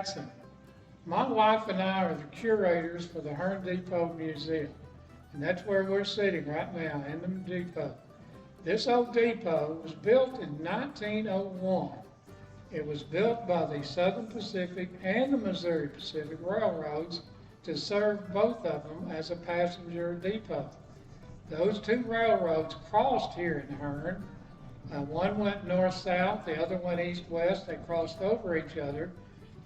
Batson. My wife and I are the curators for the Hearne Depot Museum, and that's where we're sitting right now, in the depot. This old depot was built in 1901. It was built by the Southern Pacific and the Missouri Pacific Railroads to serve both of them as a passenger depot. Those two railroads crossed here in Hearne. One went north-south, the other went east-west. They crossed over each other.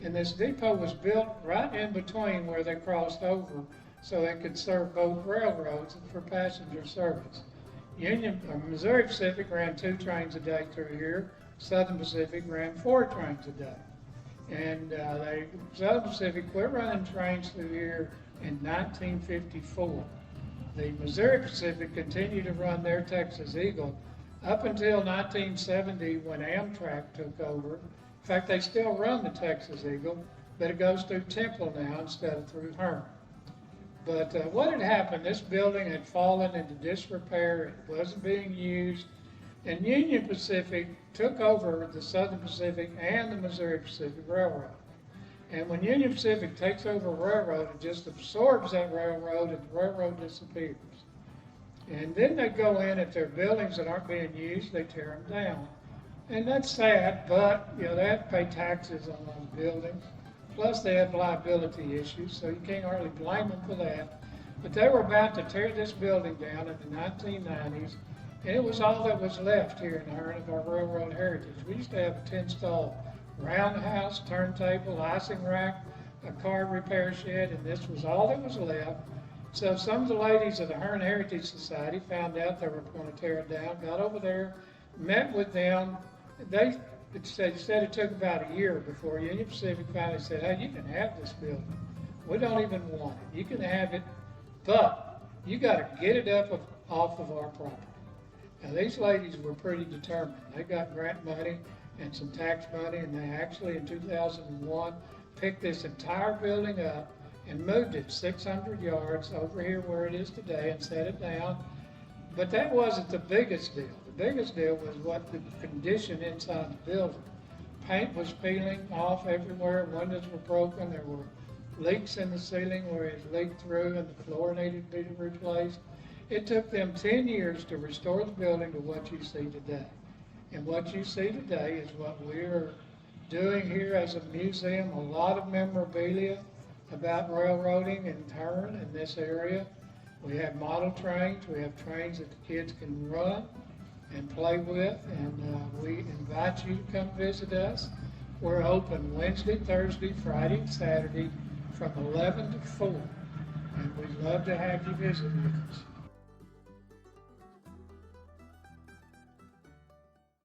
And this depot was built right in between where they crossed over so it could serve both railroads for passenger service. Missouri Pacific ran 2 trains a day through here. Southern Pacific ran 4 trains a day. And Southern Pacific quit running trains through here in 1954. The Missouri Pacific continued to run their Texas Eagle up until 1970 when Amtrak took over. In fact, they still run the Texas Eagle, but it goes through Temple now instead of through Hearne. But what had happened, this building had fallen into disrepair, it wasn't being used, and Union Pacific took over the Southern Pacific and the Missouri Pacific Railroad. And when Union Pacific takes over a railroad, it just absorbs that railroad and the railroad disappears. And then they go in, if there are buildings that aren't being used, they tear them down. And that's sad, but they have to pay taxes on those buildings. Plus they have liability issues, so you can't hardly blame them for that. But they were about to tear this building down in the 1990s, and it was all that was left here in Hearne of our railroad heritage. We used to have a 10-stall roundhouse, turntable, icing rack, a car repair shed, and this was all that was left. So some of the ladies of the Hearne Heritage Society found out they were going to tear it down, got over there, met with them. They said it took about a year before Union Pacific finally said, hey, you can have this building. We don't even want it. You can have it, but you got to get it up off of our property. Now, these ladies were pretty determined. They got grant money and some tax money, and they actually, in 2001, picked this entire building up and moved it 600 yards over here where it is today and set it down. But that wasn't the biggest deal. The biggest deal was what the condition inside the building. Paint was peeling off everywhere, windows were broken, there were leaks in the ceiling where it leaked through and the floor needed to be replaced. It took them 10 years to restore the building to what you see today. And what you see today is what we're doing here as a museum, a lot of memorabilia about railroading in Hearne in this area. We have model trains, we have trains that the kids can run and play with, and we invite you to come visit us. We're open Wednesday, Thursday, Friday, and Saturday from 11 to 4, and we'd love to have you visit with us.